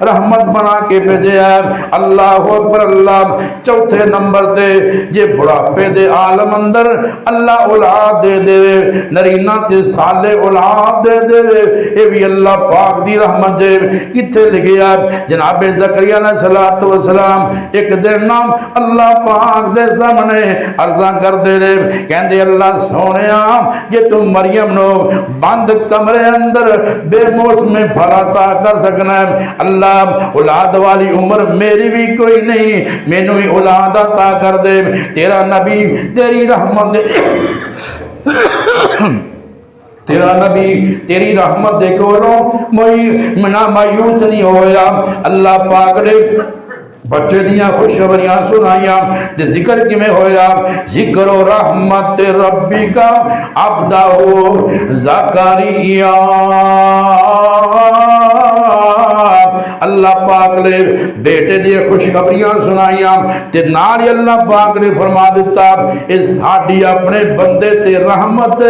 [SPEAKER 1] रहमत बना के भेजे है। अल्लाह अकबर अल्लाह। चौथे नंबर ते जे बुढ़ापे दे आलम अंदर अल्लाह औलाद दे देवे, नरीना ते साले औलाद दे देवे, ये भी अल्लाह पाक दी रहमत है। किथे लिखिया जनाबे ज़करिया अलैहिस्सलातु वस्सलाम एक दिन नाम अल्लाह पाक दे सामने अर्जा करते रहे, कहते अल्लाह सोनिया जे तू मरियम नो बंद कमरे अंदर बेमौसमे फल अता कर सकना है, अल्लाह औलाद वाली उम्र मेरी भी कोई नहीं, मैनू भी औलाद अता कर दे। तेरा नबी तेरी रहमत तेरा नबी तेरी रहमत दे कोलों मना मायूस नहीं होया। अल्लाह पाक ने बच्चे दियां खुशखबरियां सुनाइया ते जिक्र किवें होया, जिक्र रहमत रब्बी का अब्दा हो ज़करिया। अल्लाह पाक ने बेटे दी खुशखबरियां सुनाइया ते नाल अल्लाह पाक ने फरमा दिता ये साडी अपने बंदे ते रहमत,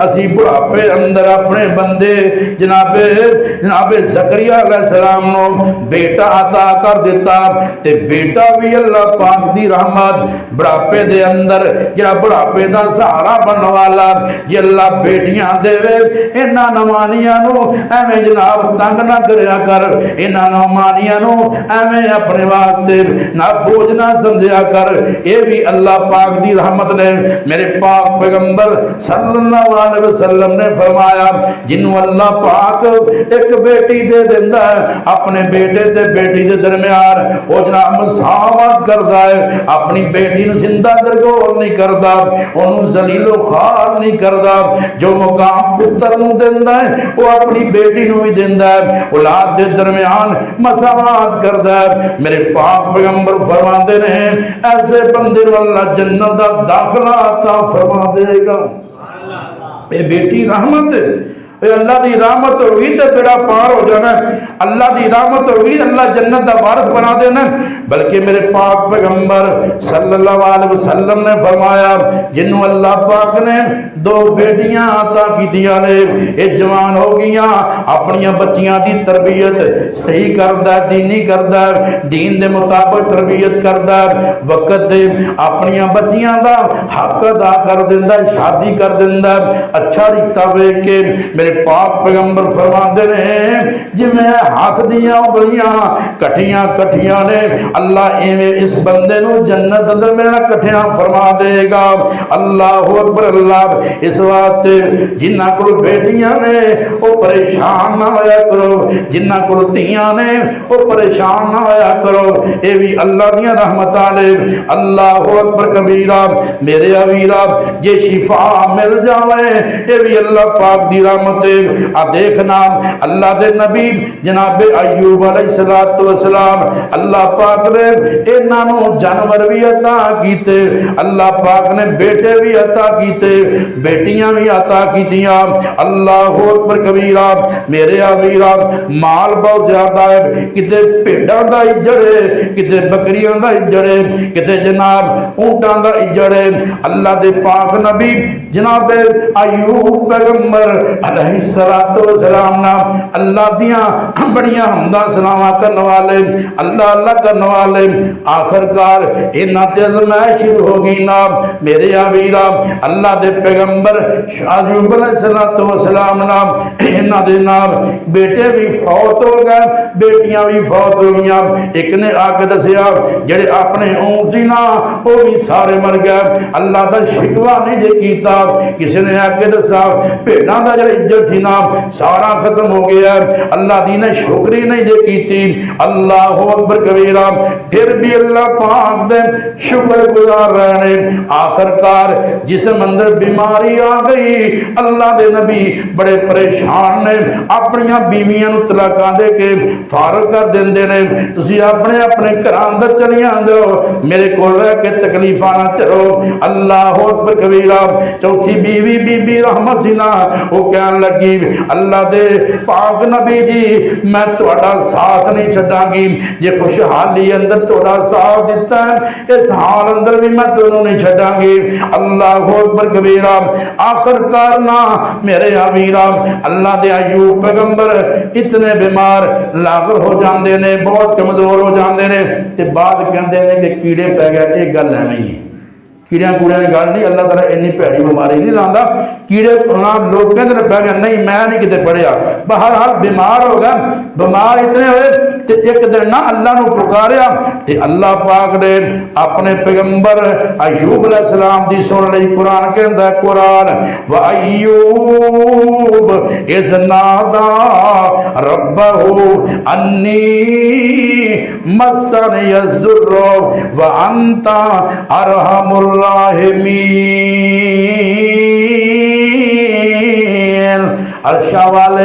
[SPEAKER 1] असी बुढ़ापे अंदर अपने बंदे जनाबे ज़करिया अलैहिस्सलाम नो बेटा अता कर दिता ते बेटा भी अल्लाह पाक दी रहमत। बुढ़ापे दे अंदर जरा बुढ़ापे दा सहारा बनने वाला जे अल्लाह बेटियां देवे, इन्हां नवानियां नू एवें जनाब तंग ना करया कर, इन्हां नवानियां नू एवें अपने वास्ते ना बोझ ना समझया कर, ये भी अल्लाह पाक दी रहमत ने। मेरे पाक पैगंबर सल्लल्लाहु अलैहि वसल्लम ने फरमाया जिन्नू अल्लाह पाक एक बेटी दे देंदा है, अपने बेटे ते बेटी दे दरमियान वो जनाब मसावत करता है, अपनी बेटी नू जिंदा दरगोर नहीं करता, ओनू जलीलो खार नहीं करता। जो मुकाम पुत्र नू देंदा है वो अपनी बेटी नू भी देंदा है, औलाद दे दरमियान मसावत करता है। मेरे पाक पैगंबर फरमाते ने ऐसे बंदे नू अल्लाह जन्नत दा दाखला अता फरमा देगा। ये बेटी रहमत अल्लाह की रहमत होगी तो बेड़ा पार हो जाना, अल्लाह की रहमत होगी अल्लाह जन्नत का वारिस बना देना। बल्कि मेरे पाक पैगंबर सल्लल्लाहु अलैहि वसल्लम ने फरमाया जिन्हों अल्लाह पाक ने दो बेटियां अता कीतियां ने, ये जवान हो गईयां, अपनियां बच्चियां की तरबियत सही करदा, दीनी करदा, दीन के मुताबिक तरबियत करदा, वक्त दे अपनियां बच्चियां का हक अदा कर दिंदा, शादी कर दिंदा, अच्छा रिश्ता वेख के मेरे पाक पैगंबर फरमाते ने जिवें हाथ दियां उंगलियां कठियां कठियां ने अल्लाह इवें इस बंदे नू जन्नत अंदर मेरे नाल कठियां फरमा देगा। अल्लाहु अकबर अल्लाह। इस वास्ते जिन्हां कोल बेटियां ने वो परेशान ना होया करो, जिन्हां कोल धीआं ने वो परेशान ना होया करो, ये भी अल्लाह दियां रहमतां ने। अल्लाहु अकबर कबीरा। मेरे अवीरा जे शिफा मिल जावे ये भी अल्लाह पाक दी रहमत। आ देखना अल्लाह दे नबी जनाबे अय्यूब अलैहिस्सलातु वस्सलाम अल्लाह पाक ने इन्हां नू जानवर भी अता कीते, अल्लाह पाक ने बेटे भी अता कीते, बेटियां भी अता कीतियां। अल्लाहु अकबर कबीरा। मेरे अवीरा माल बहुत ज्यादा है, किते भेड़ां दा इज्जड़ है, किते बकरियां दा इज्जड़ है, किते जनाब ऊंटां दा इज्जड़ है। अल्लाह दे पाक नबी जनाबे अय्यूब पैगंबर अलैहिस्सलातु वस्सलाम नाम अल्लाह दियां बड़ियां हमदा सलावा करने वाले, अल्लाह अल्लाह करने वाले, आखिरकार इन्हां ते आज़माइश शुरू हो गई ना। मेरे अवीरा अल्लाह दे पैगंबर अय्यूब अलैहिस्सलातु वस्सलाम नाम इन्हां दे नाम बेटे भी फौत हो गए, बेटियां भी फौत हो गईयां। एक ने आके दसिया जेड़े अपने ऊंट सी ना वो भी सारे मर गए, अल्लाह दा शिकवा नहीं जे कीता। किसी ने आके दसा भेड़ां दा जेड़ा इज्जत थी ना सारा खत्म हो गया, अल्लाह दी ने शुक्री नहीं जे कीती। अल्लाहु अकबर कबीरा। फिर भी अल्लाह पाक दे शुक्र गुजार रहे ने। आखिरकार जिसम अंदर बीमारी आ गई, अल्लाह दे नबी बड़े परेशान ने, अपनिया बीवियां नू तलाकां दे के फारग कर देंदे ने। तुसी अपने अपने घरां अंदर चली जाओ, मेरे कोल रह के तकलीफां ना झरो। अल्लाहु अकबर कबीरा। चौथी बीवी बीबी रहमत सी ना, वो कहन लगी अल्लाह दे पाक नबी जी मैं तुहाडा साथ नहीं छड्डांगी जे खुशहाली अंदर तुहाडा साथ दिता है इस हाल अंदर भी मैं तुहानू नहीं छड्डांगी। अल्लाह अकबर कबीरा। आखिरकार ना मेरे अमीरा अल्लाह दे अयूब पैगंबर इतने बीमार लागल हो जाते ने बहुत कमजोर हो जाते ने ते बाद कहते हैं कि कीड़े पै गए। ये गल एवं ही है कीड़िया कूड़िया की गल नहीं अल्लाह ताला इन्नी भैड़ी बीमारी नहीं लाता कीड़े लोग कहते हैं पै गए नहीं मैं नहीं किते पढ़िया बहरहाल बीमार हो गया बीमार इतने हुए ते एक दिन ना अल्लाह नू पुकारिया ते अल्लाह पाक ने अपने पैगंबर अयूब अलैहिस्सलाम दी सुन लई। कुरान कहंदा कुरान व अय्यूब इज़ नादा रब्बहू अन्नी मस्सनी यज़्ज़ुर्रु व अंता अरहमुर अर्शा वाले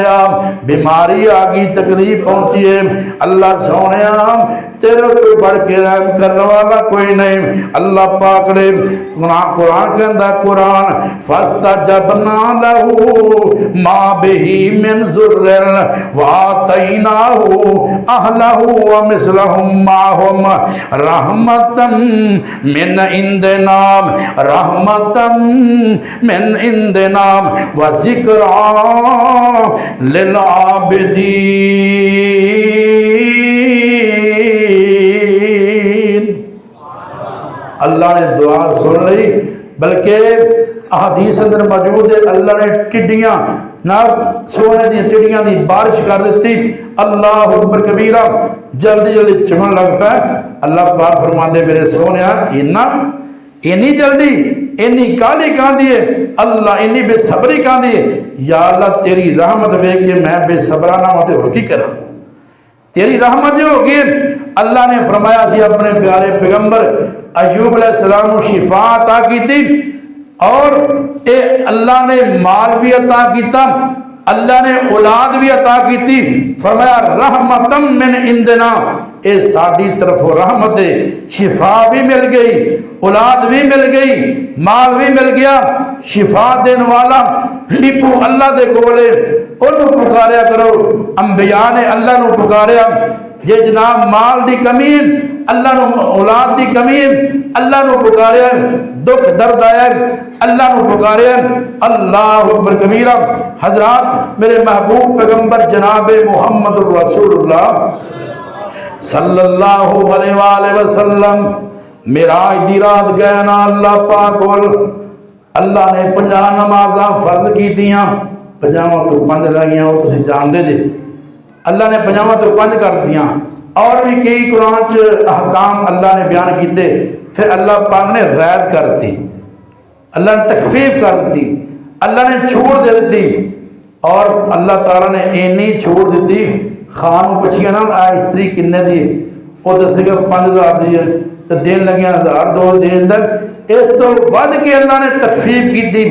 [SPEAKER 1] बीमारी आ गई तकलीफ पहुंची है अल्लाह सोने तेरे तो बढ़ के रहम करने वाला कोई नहीं। अल्लाह पाक ने कुरान कहता कुरान फस्तजबना लहू मा बिही मिन जुर्रिन वातैनाहू अहलहू व मिसलहुम माहुम रहमतन मिन इंदिना रहमतम मिन इंदिना व ज़िक्रा लिल आबिदीन। अल्लाह ने दुआ सुन ली बल्कि अहदीस अंदर मौजूद है अल्लाह ने टिड्डियां ना सोने दी टिड्डियां दी बारिश कर दी। अल्लाह अकबर कबीरा जल्दी जल्दी चुगन लग पाए। अल्लाह पाक फरमाते मेरे सोनिया इन्ना इन्नी जल्दी इन्नी काली कांदी है अल्लाह इन्नी बेसब्री कांदी है या अल्लाह तेरी रहमत वेख के मैं बेसबरा ना होते और की करा तेरी रहमत जो होगी। अल्लाह ने फरमाया सी अपने प्यारे पैगंबर अयूब अलैहिस्सलाम को शिफा अता की थी और ए अल्लाह ने माल भी अता किया अल्लाह ने औलाद भी अता की थी। फरमाया रहमतम मिन इंदिना ए साडी तरफों रहमत है शिफा भी मिल गई औलाद भी मिल गई माल भी मिल गया। शिफा देने वाला लिपू अल्लाह दे कोले ओनू पुकारिया करो। अंबिया ने अल्लाह नू पुकारिया जे जनाब माल दी कमी अल्लाह नू औलाद दी कमी अल्लाह नू पुकारिया दुख दर्द आया अल्लाह नू पुकारिया। अल्लाह अकबर कबीरा। हजरात मेरे महबूब पैगंबर जनाब मुहम्मद रसूलुल्लाह सल्लल्लाहु अलैहि वसल्लम मिराज दी रात गए ना अल्लाह पाक कोल अल्लाह ने 50 नमाज़ां फर्ज कीतियां 50 तो 5 रह गई वो तुसीं जानदे जे अल्लाह ने 50 तो 5 कर दियां और भी कई कुरान च अहकाम अल्लाह ने बयान किए। फिर अल्लाह पाक ने रैद कर दी अल्लाह ने तखफीफ कर दी अल्लाह ने छोड़ दे दी और अल्लाह ताला ने इन्नी छोड़ दी खान पुछिया ना आ स्त्री किन्ने दी वो दसेगा 5000 दी है तो दिन लगे 1000 2 दिन तक इस तो वध के अल्लाह ने तखफीफ की थी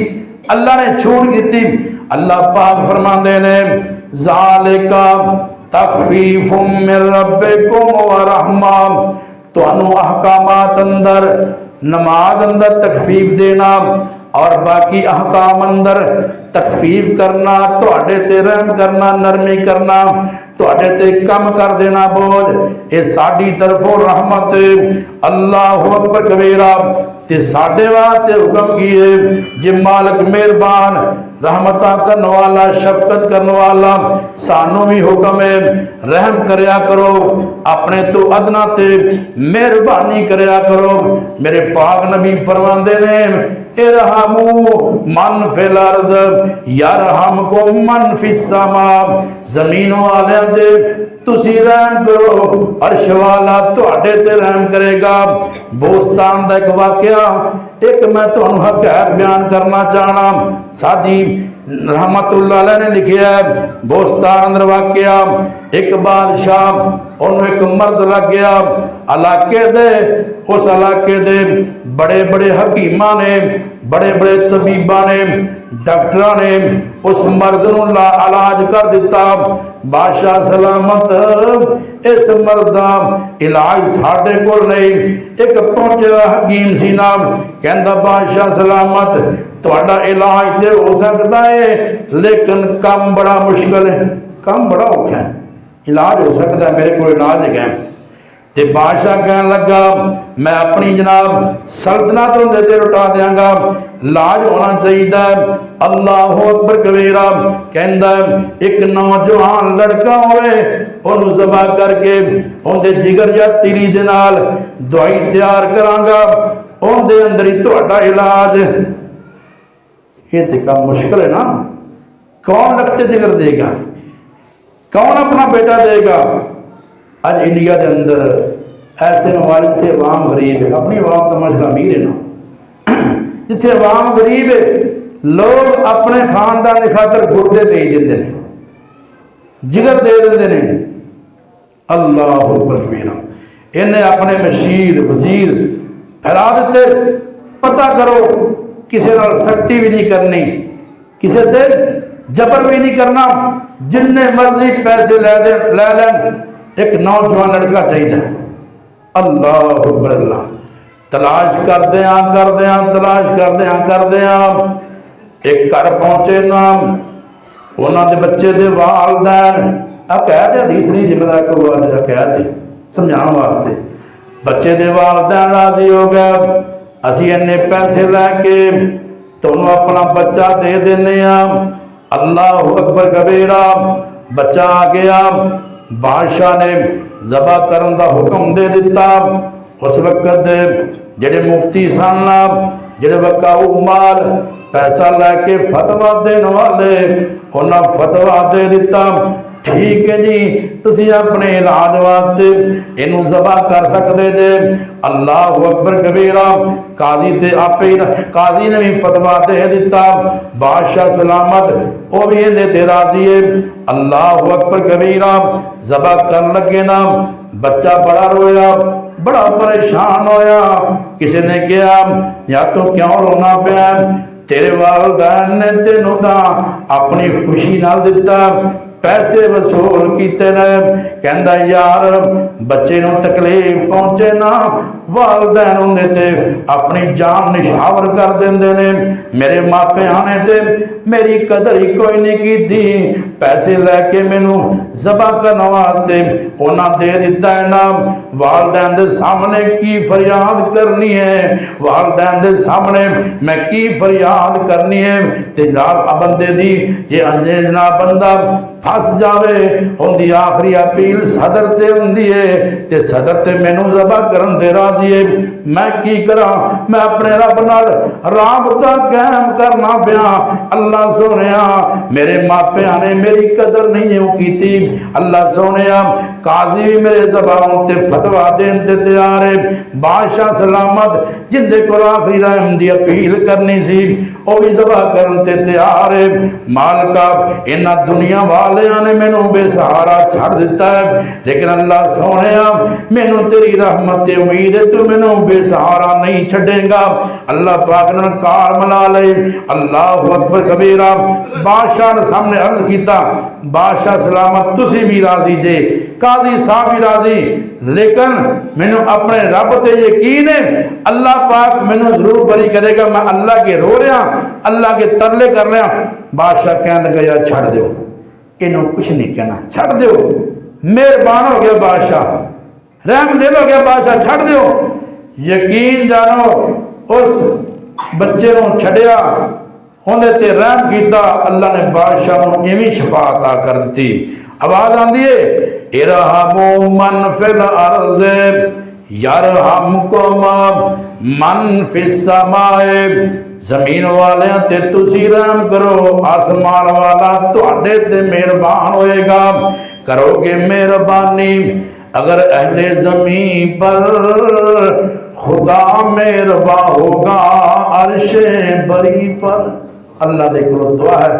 [SPEAKER 1] अल्लाह ने छूट की थी। अल्लाह पाक फरमाते ने ज़ालिका तखफीफुम मिन रब्बिकुम व रहमा तुहानू अहकामात अंदर नमाज अंदर तखफीफ देना और बाकी अहकाम अंदर तखफीफ करना तुहाडे ते रहम करना नरमी करना तुहाडे ते कम कर देना बोझ ये साडी तरफों रहमत। अल्लाह अकबर कबीरा। ते साडे वास्ते हुक्म किए जे मालिक मेहरबान रहमत करने वाला शफकत करने वाला सानू भी हुक्म है रहम करया करो अपने तो अदना ते मेहरबानी करया करो। मेरे पाक नबी फरमाते ने इरहमू मन फिल अर्द यरहमकुम मन फिस समा जमीन वाले दे तुसी रहम करो अर्श वाला तुहाडे ते रहम करेगा। बोस्तान दा एक वाकया एक मैं तुहानू हकैर बयान करना चाहना सादी रहमतुल्लाह अलैह ने लिखिया है। बोस्तान अंदर वाकया एक बादशाह उन्होंने एक मर्द लग गया इलाके दे उस इलाके दे बड़े बड़े हकीमा ने बड़े बड़े तबीबा ने डॉक्टर ने उस मर्द नूं इलाज कर दिता। बादशाह सलामत इस मर्द का इलाज साढ़े कोल नहीं। एक पहुंचे हकीम सी नाम कहता बादशाह सलामत तुहाडा इलाज तो हो सकता है, लेकिन काम बड़ा मुश्किल है, काम बड़ा औखा है। इलाज हो सकता है, मेरे को इलाज है। तो बादशाह कहन लगा मैं अपनी जनाब सल्तनत उहदे ते लुटा देंगा, लाज होना चाहिए। अल्लाह अकबर कबीरा कहंदा एक नौजवान लड़का होवे उन्होंने ज़बह करके उहदे जिगर या तिरी दे नाल दवाई तैयार करांगा, उहदे अंदर ही तुहाडा इलाज। ये तो काम मुश्किल है ना, कौन रखते जिगर देगा, कौन अपना बेटा देगा। आज इंडिया के अंदर ऐसे ममालिक जिथे अवाम गरीब है, अपनी अवाम तो माशाअल्लाह अमीर है ना, जिथे अवाम गरीब है, लोग अपने खानदान की खातर गुर्दे भेज देते हैं, जिगर दे देते हैं। अल्लाह अकबर कबीरा, इन्हें अपने मशीर वजीर फैला देते। पता करो किसी नाल सख्ती भी नहीं करनी, किसी से जबर भी नहीं करना, जिन्ने मर्जी पैसे ले लैन, एक नौजवान लड़का चाहिए। अल्लाह अकबर अल्लाह, तलाश करदे तलाश करदे एक घर पहुंचे ना, उन्होंने बच्चे दे वालदैन कहते हदीस नहीं जिगरा कहते समझाने वास्ते, बच्चे दे वालदैन राजी हो गए, असी इन्ने पैसे लैके तुहानू अपना बच्चा दे देने। अल्लाह अकबर कबीरा, बच्चा आ गया, बादशाह ने ज़बह करने का हुक्म दे दिता। उस वक्त जेडे मुफ्ती सन, जेडे वकाऊ माल पैसा लैके फतवा देने वाले, उन्हें फतवा दे दिता ठीक है जी, तुसी अपने इलाज वास्ते इनू ज़बह कर सकते जे। अल्लाह अकबर कबीरा, काजी ते आपे ही काजी ने भी फतवा दे दिता, बादशाह सलामत वो भी इन्हें ते राजी है। अल्लाह अकबर कबीरा, ज़बह कर लगे ना, बच्चा बड़ा रोया, बड़ा परेशान होया। किसी ने कहा या तो क्यों रोना पाया, तेरे वालदैन ने तेनों तो अपनी खुशी नाल दिता, पैसे वसूल किते ने। कहंदा यार बच्चे नूं तकलीफ पहुंचे ना, वालदैन उन्हें ते अपनी जान निशावर कर देंदे ने। मेरे मापियां ने ते मेरी कदर ही कोई नहीं की थी, पैसे लैके मैनू ज़बह करने वास्ते उन्हें दे दिता है ना। वालदैन दे सामने की फरियाद करनी है, वालदैन दे सामने मैं की फरियाद करनी है। ते बंदे दी जे अंजना बंदा फस जावे, उनकी आखिरी अपील सदर ते हुंदी है, ते सदर ते मैनू ज़बह करन दे राजी है। मैं की करा, मैं अपने रब नाल राबता कायम करना पिया। अल्लाह सोनिया, मेरे मापियां ने मेरी कदर नहीं की थी। अल्लाह सोनिया, काजी भी मेरे ज़बान ते फतवा देन ते तैयार है। बादशाह सलामत जिंदे को आखिरी रहम दी अपील करनी सी, वो भी ज़बह करन ते तैयार है। मालका इन्हां दुनिया वालियां ने मैनू बेसहारा छड़ दिता है, लेकिन अल्लाह सोनिया मैनू तेरी रहमत ते उम्मीद है, तू मैनू बेसहारा नहीं छड़ेगा। अल्लाह पाक ने कार मना ले। अल्लाह अकबर कबीरा, बादशाह ने सामने अर्ज किया, बादशाह सलामत तुसी भी राजी जे, काजी साहब भी राजी, लेकिन मैनू अपने रब ते यकीन है, अल्लाह पाक मैनू जरूर बरी करेगा। मैं अल्लाह के रो रहा, अल्लाह के तरले कर रहा। बादशाह कहने लगा यार छड़ दो, इनू कुछ नहीं कहना, छड़ दो, मेहरबान हो गया बादशाह, रहम दिल हो गया बादशाह, छड़ दो। यकीन जानो उस बच्चे को छड़िया, उन्हें ते रहम किया, अल्लाह ने बादशाह को इवें शफा अता कर दी। आवाज आती है, इरहमु मन फिल अर्ज़ यरहमकुम मन फिस समाए। जमीन वाले ते तुसी रहम करो, आसमान वाला तुहाडे ते मेहरबान होएगा। करोगे मेहरबानी अगर अहले ज़मीन पर, खुदा मेहरबान होगा अर्शे बरी पर। अल्लाह दे कोलों दुआ है।